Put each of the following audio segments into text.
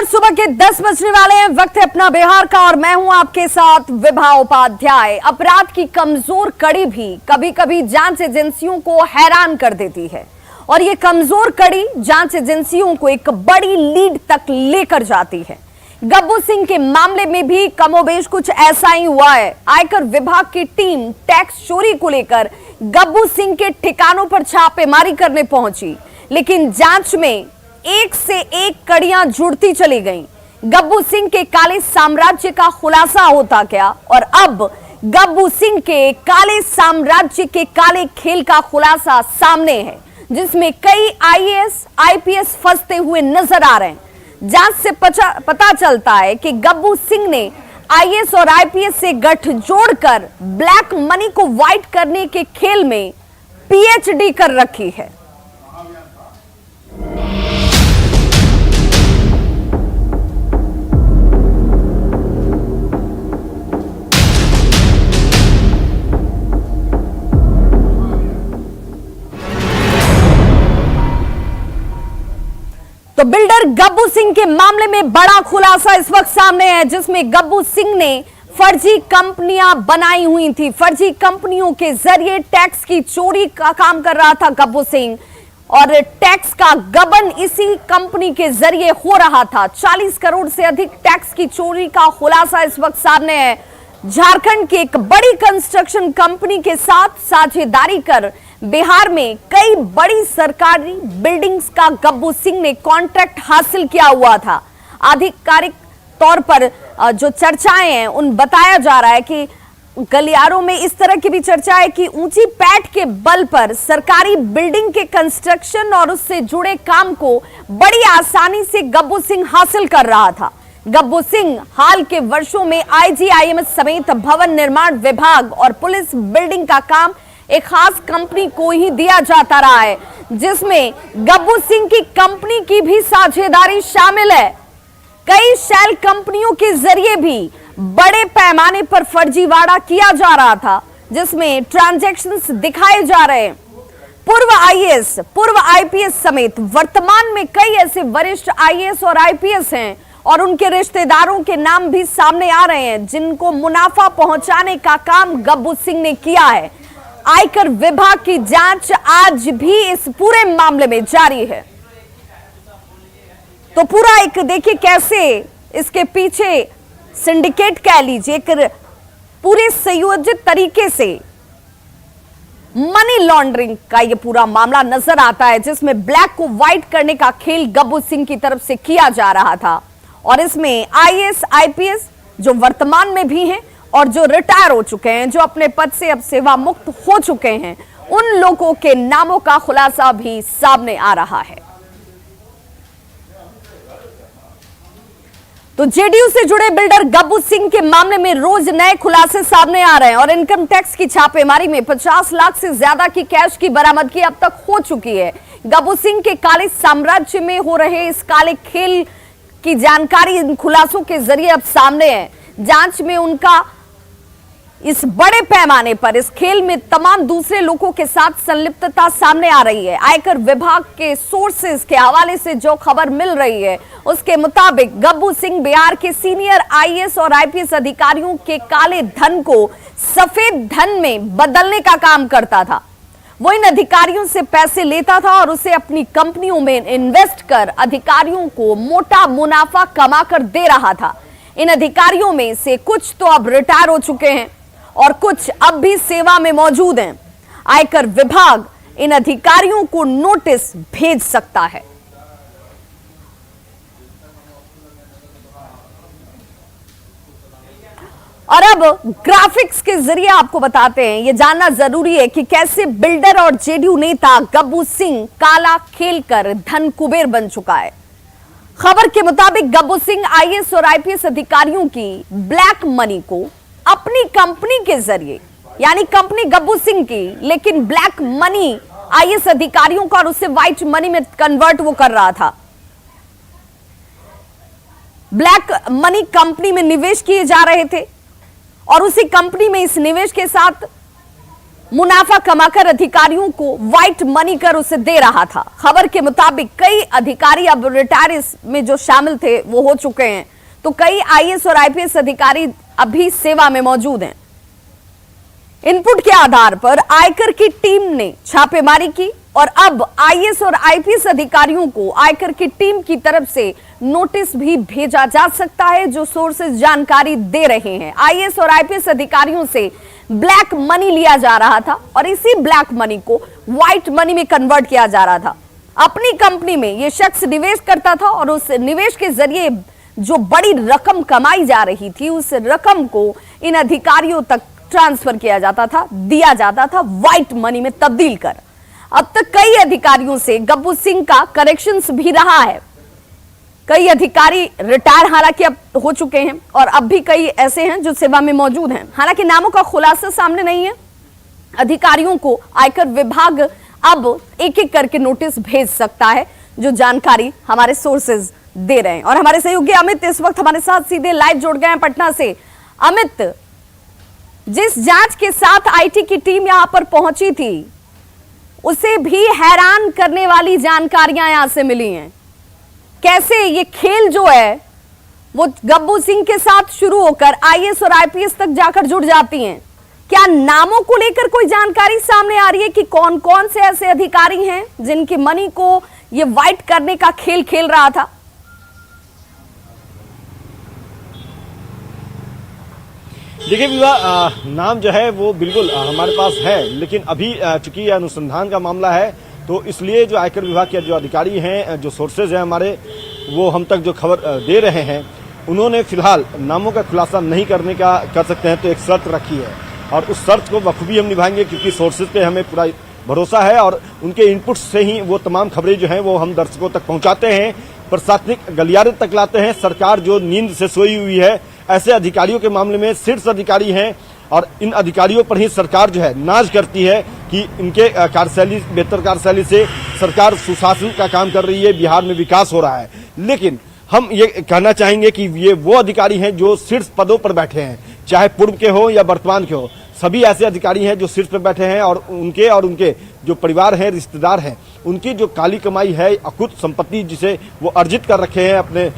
और सुबह के 10 बजने वाले हैं। वक्त है अपना बिहार का और मैं हूं आपके साथ विभा उपाध्याय। अपराध की कमजोर कड़ी भी कभी कभी जांच एजेंसियों को हैरान कर देती है और ये कमजोर कड़ी जांच एजेंसियों को एक बड़ी लीड तक लेकर जाती है। गब्बू सिंह के मामले में भी कमोबेश कुछ ऐसा ही हुआ है। आयकर विभाग की टीम टैक्स चोरी को लेकर गब्बू सिंह के ठिकानों पर छापेमारी करने पहुंची, लेकिन जांच में एक से एक कड़ियां जुड़ती चली गईं। गब्बू सिंह के काले साम्राज्य का खुलासा होता गया और अब गब्बू सिंह के काले साम्राज्य के काले खेल का खुलासा सामने है, जिसमें कई आईएएस आईपीएस फंसते हुए नजर आ रहे हैं। जांच से पता चलता है कि गब्बू सिंह ने आईएएस और आईपीएस से गठजोड़ कर ब्लैक मनी को व्हाइट करने के खेल में पीएचडी कर रखी है। तो बिल्डर गब्बू सिंह के मामले में बड़ा खुलासा इस वक्त सामने है, जिसमें गब्बू सिंह ने फर्जी कंपनियां बनाई हुई थी। फर्जी कंपनियों के जरिए टैक्स की चोरी का काम कर रहा था गब्बू सिंह और टैक्स का गबन इसी कंपनी के जरिए हो रहा था। 40 करोड़ से अधिक टैक्स की चोरी का खुलासा इस वक्त सामने है। झारखंड की एक बड़ी कंस्ट्रक्शन कंपनी के साथ साझेदारी कर बिहार में कई बड़ी सरकारी बिल्डिंग्स का गब्बू सिंह ने कॉन्ट्रैक्ट हासिल किया हुआ था। आधिकारिक तौर पर जो चर्चाएं हैं उन बताया जा रहा है कि गलियारों में इस तरह की भी चर्चा है कि ऊंची पैठ के बल पर सरकारी बिल्डिंग के कंस्ट्रक्शन और उससे जुड़े काम को बड़ी आसानी से गब्बू सिंह हासिल कर रहा था। गब्बू सिंह हाल के वर्षों में आईजीआईएमएस समेत भवन निर्माण विभाग और पुलिस बिल्डिंग का काम एक खास कंपनी को ही दिया जाता रहा है, जिसमें गब्बू सिंह की कंपनी की भी साझेदारी शामिल है। कई शैल कंपनियों के जरिए भी बड़े पैमाने पर फर्जीवाड़ा किया जा रहा था, जिसमें ट्रांजैक्शंस दिखाए जा रहे हैं। पूर्व आईएएस, पूर्व आईपीएस समेत वर्तमान में कई ऐसे वरिष्ठ आईएएस और आईपीएस हैं और उनके रिश्तेदारों के नाम भी सामने आ रहे हैं, जिनको मुनाफा पहुंचाने का काम गब्बू सिंह ने किया है। आयकर विभाग की जांच आज भी इस पूरे मामले में जारी है। तो पूरा एक देखिए कैसे इसके पीछे सिंडिकेट कह लीजिए, एक पूरे संयोजित तरीके से मनी लॉन्ड्रिंग का ये पूरा मामला नजर आता है, जिसमें ब्लैक को व्हाइट करने का खेल गब्बू सिंह की तरफ से किया जा रहा था। और इसमें आईएएस आईपीएस जो वर्तमान में भी हैं और जो रिटायर हो चुके हैं, जो अपने पद से अब सेवा मुक्त हो चुके हैं, उन लोगों के नामों का खुलासा भी सामने आ रहा है। तो जेडीयू से जुड़े बिल्डर गब्बू सिंह के मामले में रोज नए खुलासे सामने आ रहे हैं और इनकम टैक्स की छापेमारी में 50 लाख से ज्यादा की कैश की बरामदगी अब तक हो चुकी है। गब्बू सिंह के काले साम्राज्य में हो रहे इस काले खेल की जानकारी इन खुलासों के जरिए अब सामने है। जांच में उनका इस बड़े पैमाने पर इस खेल में तमाम दूसरे लोगों के साथ संलिप्तता सामने आ रही है। आयकर विभाग के सोर्सेज के हवाले से जो खबर मिल रही है उसके मुताबिक गब्बू सिंह बिहार के सीनियर आईएएस और आईपीएस अधिकारियों के काले धन को सफेद धन में बदलने का काम करता था। वो इन अधिकारियों से पैसे लेता था और उसे अपनी कंपनियों में इन्वेस्ट कर अधिकारियों को मोटा मुनाफा कमा कर दे रहा था। इन अधिकारियों में से कुछ तो अब रिटायर हो चुके हैं और कुछ अब भी सेवा में मौजूद हैं। आयकर विभाग इन अधिकारियों को नोटिस भेज सकता है। और अब ग्राफिक्स के जरिए आपको बताते हैं, यह जानना जरूरी है कि कैसे बिल्डर और जेडीयू नेता गब्बू सिंह काला खेलकर धन कुबेर बन चुका है। खबर के मुताबिक गब्बू सिंह आईएएस और आईपीएस अधिकारियों की ब्लैक मनी को अपनी कंपनी के जरिए, यानी कंपनी गब्बू सिंह की, लेकिन ब्लैक मनी आईएएस अधिकारियों का और उससे व्हाइट मनी में कन्वर्ट वो कर रहा था। ब्लैक मनी कंपनी में निवेश किए जा रहे थे और उसी कंपनी में इस निवेश के साथ मुनाफा कमाकर अधिकारियों को व्हाइट मनी कर उसे दे रहा था। खबर के मुताबिक कई अधिकारी अब रिटायर्ड में जो शामिल थे वो हो चुके हैं, तो कई आईएएस और आईपीएस अधिकारी अभी सेवा में मौजूद हैं। इनपुट के आधार पर आयकर की टीम ने छापेमारी की और अब आईएएस और आईपीएस अधिकारियों को आयकर की टीम की तरफ से नोटिस भी भेजा जा सकता है, जो सोर्सेज जानकारी दे रहे हैं। आईएएस और आईपीएस अधिकारियों से ब्लैक मनी लिया जा रहा था और इसी ब्लैक मनी को व्हाइट मनी में कन्वर्ट किया जा रहा था। अपनी कंपनी में यह शख्स निवेश करता था और उस निवेश के जरिए जो बड़ी रकम कमाई जा रही थी, उस रकम को इन अधिकारियों तक ट्रांसफर किया जाता था, दिया जाता था व्हाइट मनी में तब्दील कर। अब तक कई अधिकारियों से गब्बू सिंह का करेक्शंस भी रहा है। कई अधिकारी रिटायर हालांकि अब हो चुके हैं और अब भी कई ऐसे हैं जो सेवा में मौजूद हैं। हालांकि नामों का खुलासा सामने नहीं है। अधिकारियों को आयकर विभाग अब एक एक करके नोटिस भेज सकता है, जो जानकारी हमारे सोर्सेज दे रहे हैं। और हमारे सहयोगी अमित इस वक्त हमारे साथ सीधे लाइव जुड़ गए हैं पटना से। अमित, जिस जांच के साथ आईटी की टीम यहां पर पहुंची थी, उसे भी हैरान करने वाली जानकारियां यहां से मिली हैं। कैसे ये खेल जो है वो गब्बू सिंह के साथ शुरू होकर आईएएस और आईपीएस तक जाकर जुड़ जाती हैं? क्या नामों को लेकर कोई जानकारी सामने आ रही है कि कौन कौन से ऐसे अधिकारी हैं जिनकी मनी को ये व्हाइट करने का खेल खेल रहा था? देखिए विवाह, नाम जो है वो बिल्कुल हमारे पास है, लेकिन अभी चूंकि यह अनुसंधान का मामला है तो इसलिए जो आयकर विभाग के जो अधिकारी हैं, जो सोर्सेज हैं हमारे, वो हम तक जो खबर दे रहे हैं, उन्होंने फिलहाल नामों का खुलासा नहीं करने का कर सकते हैं तो एक शर्त रखी है और उस शर्त को बखूबी हम निभाएंगे, क्योंकि सोर्सेज पे हमें पूरा भरोसा है और उनके इनपुट से ही वो तमाम खबरें जो हैं वो हम दर्शकों तक पहुंचाते हैं, प्रशासनिक गलियारे तक लाते हैं। सरकार जो नींद से सोई हुई है, ऐसे अधिकारियों के मामले में शीर्ष अधिकारी हैं और इन अधिकारियों पर ही सरकार जो है नाज करती है कि इनके कार्यशैली, बेहतर कार्यशैली से सरकार सुशासन का काम कर रही है, बिहार में विकास हो रहा है। लेकिन हम ये कहना चाहेंगे कि ये वो अधिकारी हैं जो शीर्ष पदों पर बैठे हैं, चाहे पूर्व के हो या वर्तमान के हो, सभी ऐसे अधिकारी हैं जो शीर्ष पर बैठे हैं और उनके जो परिवार हैं, रिश्तेदार हैं, उनकी जो काली कमाई है, अकुत संपत्ति जिसे वो अर्जित कर रखे हैं अपने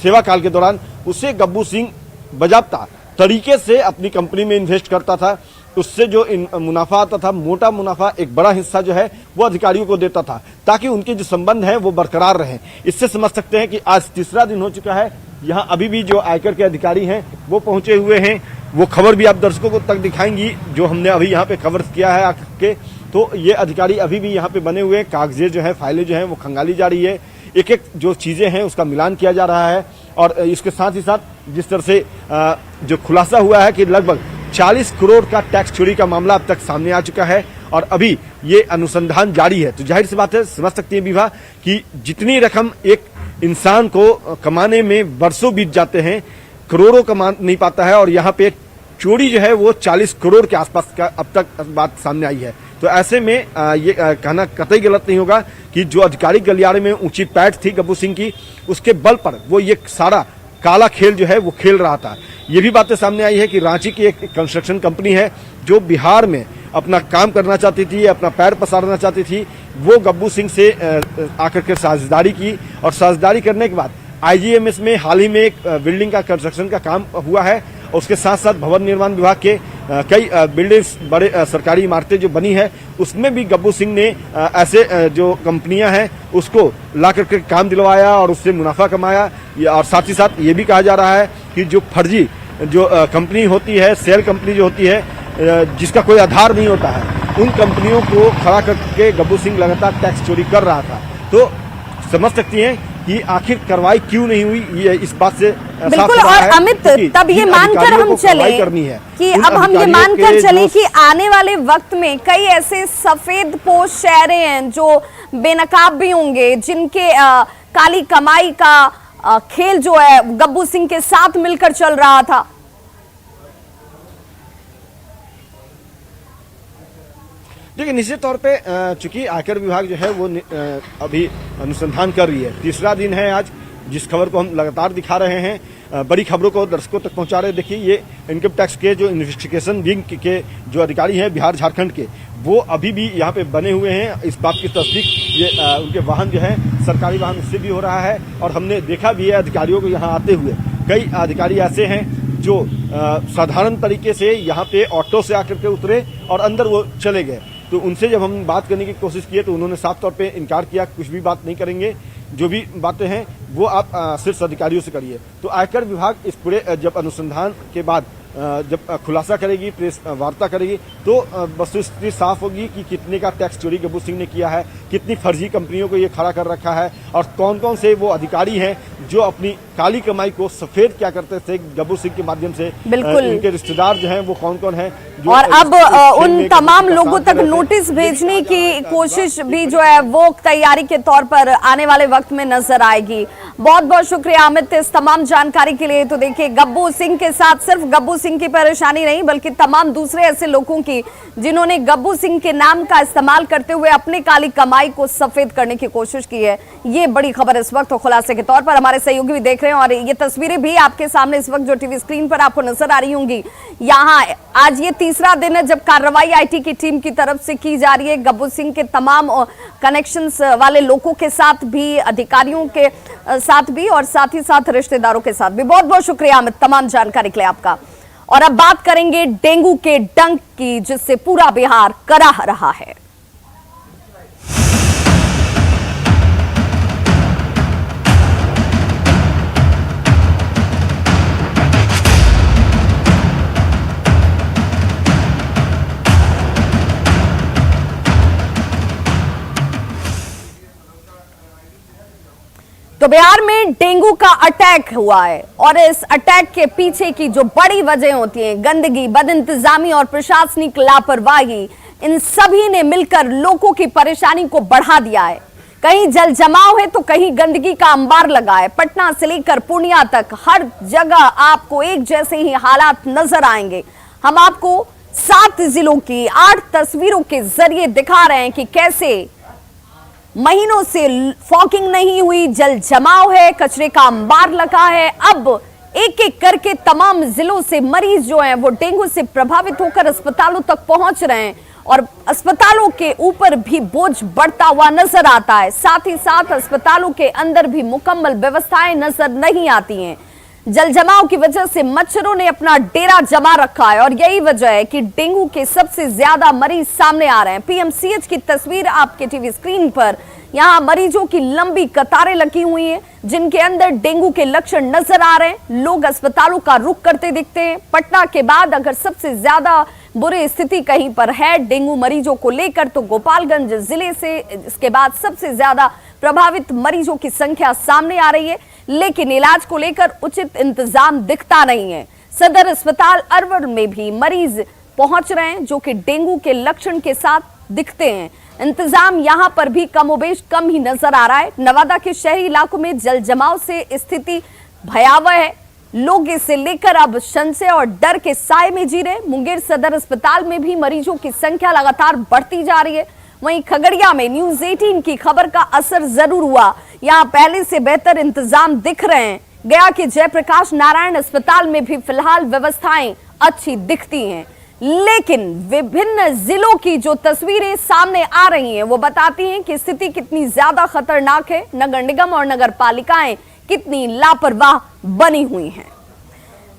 सेवा काल के दौरान, उसे गब्बू सिंह बाकायदा तरीके से अपनी कंपनी में इन्वेस्ट करता था। उससे जो मुनाफा आता था, मोटा मुनाफा, एक बड़ा हिस्सा जो है वो अधिकारियों को देता था, ताकि उनके जो संबंध हैं वो बरकरार रहें। इससे समझ सकते हैं कि आज तीसरा दिन हो चुका है, यहाँ अभी भी जो आयकर के अधिकारी हैं वो पहुंचे हुए हैं। वो खबर भी आप दर्शकों को तक दिखाएंगी जो हमने अभी यहाँ पे कवर किया है आकर के। तो ये अधिकारी अभी भी यहाँ पे बने हुए हैं, कागजें जो है, फाइलें जो हैं वो खंगाली जा रही है, एक एक जो चीज़ें हैं उसका मिलान किया जा रहा है। और इसके साथ ही साथ जिस तरह से जो खुलासा हुआ है कि लगभग 40 करोड़ का टैक्स चोरी का मामला अब तक सामने आ चुका है और अभी ये अनुसंधान जारी है, तो जाहिर सी बात है, समझ सकती है विभा कि जितनी रकम एक इंसान को कमाने में वर्षों बीत जाते हैं, करोड़ों कमा नहीं पाता है, और यहाँ पे चोरी जो है वो 40 करोड़ के आसपास का अब तक बात सामने आई है। तो ऐसे में ये कहना कतई गलत नहीं होगा कि जो अधिकारी गलियारे में ऊंची पैठ थी गब्बू सिंह की, उसके बल पर वो ये सारा काला खेल जो है वो खेल रहा था। ये भी बातें सामने आई है कि रांची की एक कंस्ट्रक्शन कंपनी है जो बिहार में अपना काम करना चाहती थी, अपना पैर पसारना चाहती थी, वो गब्बू सिंह से आकर के साझेदारी की और साझेदारी करने के बाद आईजीएमएस में हाल ही में एक बिल्डिंग का कंस्ट्रक्शन का काम हुआ है। उसके साथ साथ भवन निर्माण विभाग के कई बिल्डिंग्स, बड़े सरकारी इमारतें जो बनी है, उसमें भी गब्बू सिंह ने ऐसे जो कंपनियां हैं उसको ला करके काम दिलवाया और उससे मुनाफा कमाया। और साथ ही साथ ये भी कहा जा रहा है कि जो फर्जी जो कंपनी होती है, सेल कंपनी जो होती है, जिसका कोई आधार नहीं होता है, उन कंपनियों को खड़ा करके गब्बू सिंह लगातार टैक्स चोरी कर रहा था। तो समझ सकती हैं कि आखिर कार्रवाई क्यों नहीं हुई, ये इस बात से बिल्कुल। और अमित, तब ये मानकर हम चले कि अब हम ये मानकर चले कि आने वाले वक्त में कई ऐसे सफेद पोश चेहरे हैं जो बेनकाब भी होंगे, जिनके काली कमाई का खेल जो है गब्बू सिंह के साथ मिलकर चल रहा था। देखिए, निश्चित तौर पे चूंकि आयकर विभाग जो है वो अभी अनुसंधान कर रही है, तीसरा दिन है आज जिस खबर को हम लगातार दिखा रहे हैं। बड़ी खबरों को दर्शकों तक पहुंचा रहे हैं। देखिए, ये इनकम टैक्स के जो इन्वेस्टिगेशन विंग के जो अधिकारी हैं बिहार झारखंड के, वो अभी भी यहाँ पे बने हुए हैं। इस बात की तस्दीक ये उनके वाहन जो है सरकारी वाहन उससे भी हो रहा है, और हमने देखा भी है अधिकारियों को यहाँ आते हुए। कई अधिकारी ऐसे हैं जो साधारण तरीके से यहाँ पे ऑटो से आकर के उतरे और अंदर वो चले गए। तो उनसे जब हम बात करने की कोशिश किए तो उन्होंने साफ तौर पे इनकार किया, कुछ भी बात नहीं करेंगे, जो भी बातें हैं वो आप शीर्ष अधिकारियों से करिए। तो आयकर विभाग इस पूरे जब अनुसंधान के बाद जब खुलासा करेगी, प्रेस वार्ता करेगी, तो वस्तुस्थिति साफ होगी कि कितने का टैक्स चोरी गब्बू सिंह ने किया है, कितनी फर्जी कंपनियों को ये खड़ा कर रखा है, और कौन कौन से वो अधिकारी हैं जो अपनी काली कमाई को सफेद क्या करते थे गब्बू सिंह के माध्यम से। बिल्कुल, उनके रिश्तेदार जो हैं वो कौन कौन हैं, और अब उन तमाम लोगों तक नोटिस भेजने की कोशिश भी जो है वो तैयारी के तौर पर आने वाले वक्त में नजर आएगी। बहुत बहुत शुक्रिया अमित इस तमाम जानकारी के लिए। तो देखिए, गब्बू सिंह के साथ सिर्फ गब्बू सिंह की परेशानी नहीं, बल्कि तमाम दूसरे ऐसे लोगों की जिन्होंने गब्बू सिंह के नाम का इस्तेमाल करते हुए अपनी काली कमाई को सफेद करने की कोशिश की है। ये बड़ी खबर इस वक्त खुलासे के तौर पर हमारे सहयोगी भी देख रहे हैं, और ये तस्वीरें भी आपके सामने इस वक्त जो टीवी स्क्रीन पर आपको नजर आ रही होंगी। यहाँ आज ये तीसरा दिन है जब कार्रवाई आईटी की टीम की तरफ से की जा रही है गब्बू सिंह के तमाम कनेक्शंस वाले लोगों के साथ भी, अधिकारियों के साथ भी, और साथ ही साथ रिश्तेदारों के साथ भी। बहुत बहुत शुक्रिया अमित तमाम जानकारी के लिए आपका। और अब बात करेंगे डेंगू के डंक की, जिससे पूरा बिहार कराह रहा है। तो बिहार में डेंगू का अटैक हुआ है, और इस अटैक के पीछे की जो बड़ी वजह होती है, गंदगी, बदइंतजामी और प्रशासनिक लापरवाही, इन सभी ने मिलकर लोगों की परेशानी को बढ़ा दिया है। कहीं जल जमाव है तो कहीं गंदगी का अंबार लगा है। पटना से लेकर पूर्णिया तक हर जगह आपको एक जैसे ही हालात नजर आएंगे। हम आपको 7 जिलों की 8 तस्वीरों के जरिए दिखा रहे हैं कि कैसे महीनों से फॉगिंग नहीं हुई, जल जमाव है, कचरे का अंबार लगा है। अब एक एक करके तमाम जिलों से मरीज जो हैं वो डेंगू से प्रभावित होकर अस्पतालों तक पहुंच रहे हैं, और अस्पतालों के ऊपर भी बोझ बढ़ता हुआ नजर आता है। साथ ही साथ अस्पतालों के अंदर भी मुकम्मल व्यवस्थाएं नजर नहीं आती हैं। जल जमाव की वजह से मच्छरों ने अपना डेरा जमा रखा है, और यही वजह है कि डेंगू के सबसे ज्यादा मरीज सामने आ रहे हैं। पीएमसीएच की तस्वीर आपके टीवी स्क्रीन पर, यहां मरीजों की लंबी कतारें लगी हुई हैं, जिनके अंदर डेंगू के लक्षण नजर आ रहे हैं। लोग अस्पतालों का रुख करते दिखते हैं। पटना के बाद अगर सबसे ज्यादा बुरी स्थिति कहीं पर है डेंगू मरीजों को लेकर तो गोपालगंज जिले से इसके बाद सबसे ज्यादा प्रभावित मरीजों की संख्या सामने आ रही है, लेकिन इलाज को लेकर उचित इंतजाम दिखता नहीं है। सदर अस्पताल अरवल में भी मरीज पहुंच रहे हैं जो कि डेंगू के लक्षण के साथ दिखते हैं। इंतजाम यहां पर भी कमोबेश कम ही नजर आ रहा है। नवादा के शहरी इलाकों में जल जमाव से स्थिति भयावह है। लोग इसे लेकर अब संशय और डर के साए में जी रहे। मुंगेर सदर अस्पताल में भी मरीजों की संख्या लगातार बढ़ती जा रही है। वहीं खगड़िया में न्यूज 18 की खबर का असर जरूर हुआ। यहां पहले से बेहतर इंतजाम दिख रहे हैं। गया के जयप्रकाश नारायण अस्पताल में भी फिलहाल व्यवस्थाएं अच्छी दिखती हैं, लेकिन विभिन्न जिलों की जो तस्वीरें सामने आ रही हैं वो बताती हैं कि स्थिति कितनी ज्यादा खतरनाक है। नगर निगम और नगर पालिकाएं कितनी लापरवाह बनी हुई हैं।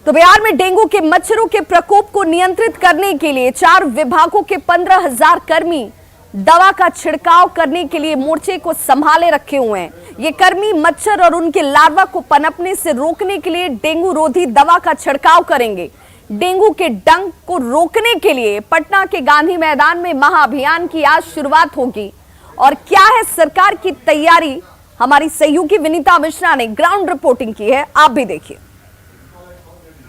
तो बिहार में डेंगू के मच्छरों के प्रकोप को नियंत्रित करने के लिए 4 विभागों के 15,000 कर्मी दवा का छिड़काव करने के लिए मोर्चे को संभाले रखे हुए हैं। ये कर्मी मच्छर और उनके लार्वा को पनपने से रोकने के लिए डेंगू रोधी दवा का छिड़काव करेंगे। डेंगू के डंक को रोकने के लिए पटना के गांधी मैदान में महाअभियान की आज शुरुआत होगी। और क्या है सरकार की तैयारी, हमारी सहयोगी विनीता मिश्रा ने ग्राउंड रिपोर्टिंग की है, आप भी देखिए।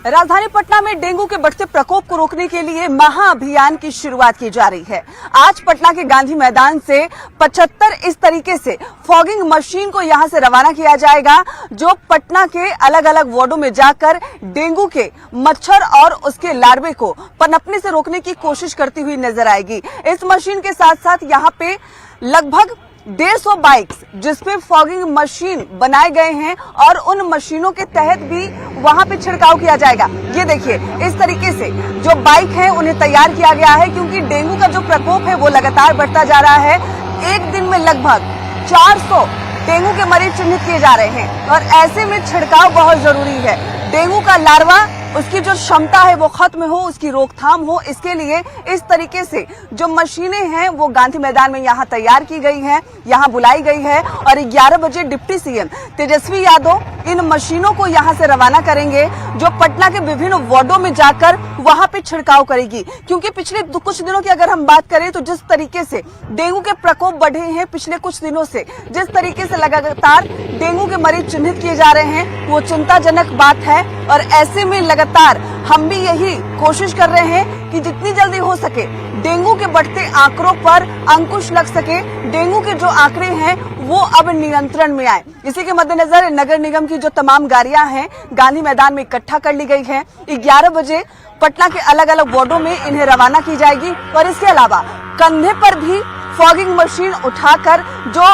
राजधानी पटना में डेंगू के बढ़ते प्रकोप को रोकने के लिए महाअभियान की शुरुआत की जा रही है। आज पटना के गांधी मैदान से 75 इस तरीके से फॉगिंग मशीन को यहां से रवाना किया जाएगा, जो पटना के अलग अलग वार्डों में जाकर डेंगू के मच्छर और उसके लार्वे को पनपने से रोकने की कोशिश करती हुई नजर आएगी। इस मशीन के साथ साथ यहाँ पे लगभग 150 बाइक्स जिसपे फॉगिंग मशीन बनाए गए हैं और उन मशीनों के तहत भी वहां पे छिड़काव किया जाएगा। ये देखिए, इस तरीके से जो बाइक है उन्हें तैयार किया गया है, क्योंकि डेंगू का जो प्रकोप है वो लगातार बढ़ता जा रहा है। एक दिन में लगभग 400 डेंगू के मरीज चिन्हित किए जा रहे हैं और ऐसे में छिड़काव बहुत जरूरी है। डेंगू का लार्वा, उसकी जो क्षमता है वो खत्म हो, उसकी रोकथाम हो, इसके लिए इस तरीके से जो मशीनें हैं वो गांधी मैदान में यहाँ तैयार की गई हैं, यहाँ बुलाई गई है और 11 बजे डिप्टी सीएम तेजस्वी यादव इन मशीनों को यहाँ से रवाना करेंगे, जो पटना के विभिन्न वार्डों में जाकर वहां पे छिड़काव करेगी। क्योंकि पिछले कुछ दिनों की अगर हम बात करें तो जिस तरीके से डेंगू के प्रकोप बढ़े हैं पिछले कुछ दिनों से, जिस तरीके से लगातार डेंगू के मरीज चिन्हित किए जा रहे हैं, वो चिंताजनक बात है। और ऐसे में लगातार हम भी यही कोशिश कर रहे हैं कि जितनी जल्दी हो सके डेंगू के बढ़ते आंकड़ों पर अंकुश लग सके, डेंगू के जो आंकड़े हैं वो अब नियंत्रण में आए। इसी के मद्देनजर नगर निगम की जो तमाम गाड़ियां हैं गांधी मैदान में इकट्ठा कर ली गई हैं। 11 बजे पटना के अलग अलग वार्डों में इन्हें रवाना की जाएगी और इसके अलावा कंधे पर भी फॉगिंग मशीन उठाकर जो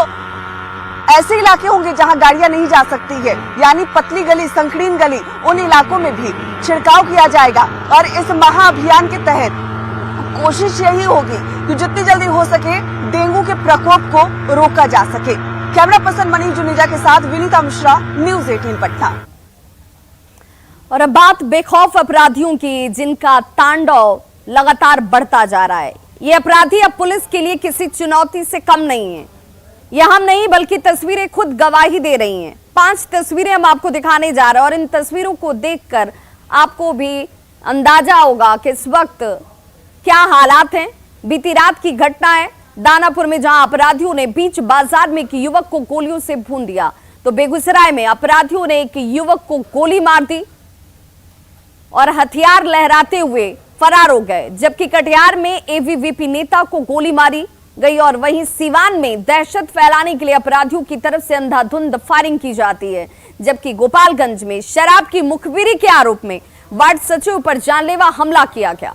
ऐसे इलाके होंगे जहां गाड़ियां नहीं जा सकती है, यानी पतली गली, संकीर्ण गली, उन इलाकों में भी छिड़काव किया जाएगा। और इस महाअभियान के तहत कोशिश यही होगी कि जितनी जल्दी हो सके डेंगू के प्रकोप को रोका जा सके। कैमरा पर्सन मनीष जुनेजा के साथ विनीता मिश्रा, न्यूज़ 18 पटना। और अब बात बेखौफ अपराधियों की, जिनका तांडव लगातार बढ़ता जा रहा है। ये अपराधी अब पुलिस के लिए किसी चुनौती से कम नहीं है। यह हम नहीं बल्कि तस्वीरें खुद गवाही दे रही हैं। 5 तस्वीरें हम आपको दिखाने जा रहे हैं और इन तस्वीरों को देखकर आपको भी अंदाजा होगा कि इस वक्त क्या हालात हैं। बीती रात की घटना है दानापुर में, जहां अपराधियों ने बीच बाजार में एक युवक को गोलियों से भून दिया। तो बेगूसराय में अपराधियों ने एक युवक को गोली मार दी और हथियार लहराते हुए फरार हो गए। जबकि कटिहार में एबीवीपी नेता को गोली मारी गई और वहीं सीवान में दहशत फैलाने के लिए अपराधियों की तरफ से अंधाधुंध फायरिंग की जाती है। जबकि गोपालगंज में शराब की मुखबिरी के आरोप में वार्ड सचिव पर जानलेवा हमला किया गया।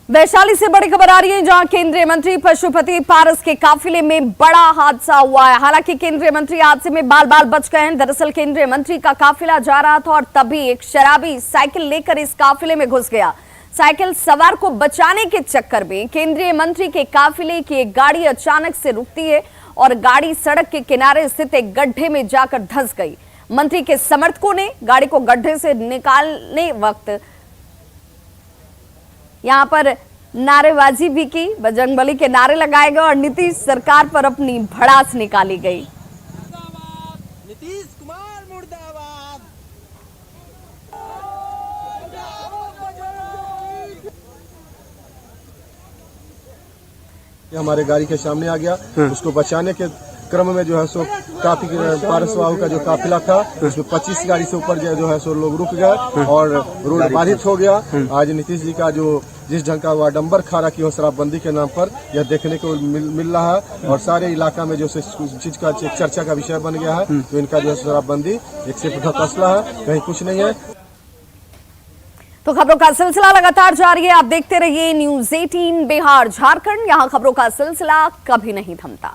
वैशाली से बड़ी खबर आ रही है, जहां केंद्रीय मंत्री पशुपति पारस के काफिले में बड़ा हादसा हुआ है। हालांकि केंद्रीय मंत्री हादसे में बाल बाल बच गए हैं। दरअसल केंद्रीय मंत्री का काफिला जा रहा था और तभी एक शराबी साइकिल लेकर इस काफिले में घुस गया। साइकिल सवार को बचाने के चक्कर में केंद्रीय मंत्री के काफिले की एक गाड़ी अचानक से रुकती है और गाड़ी सड़क के किनारे स्थित एक गड्ढे में जाकर धंस गई। मंत्री के समर्थकों ने गाड़ी को गड्ढे से निकालने वक्त यहां पर नारेबाजी भी की, बजरंगबली के नारे लगाए गए और नीतीश सरकार पर अपनी भड़ास निकाली गई। नीतीश कुमार मुर्दाबाद। हमारे गाड़ी के सामने आ गया, उसको बचाने के क्रम में जो है सो काफी पारस बाबू का जो काफिला था उसमें 25 गाड़ी से ऊपर जो है सो लोग रुक गए और रोड बाधित हो गया। आज नीतीश जी का जो जिस ढंग का वो आडम्बर खारा की हो शराबबंदी के नाम पर, यह देखने को मिल रहा है और सारे इलाका में जो चीज का चर्चा का विषय बन गया है। तो इनका जो है शराबबंदी एक सिर्फ असला है, कहीं कुछ नहीं है। तो खबरों का सिलसिला लगातार जारी है। आप देखते रहिए न्यूज़ 18 बिहार झारखंड। यहां खबरों का सिलसिला कभी नहीं थमता।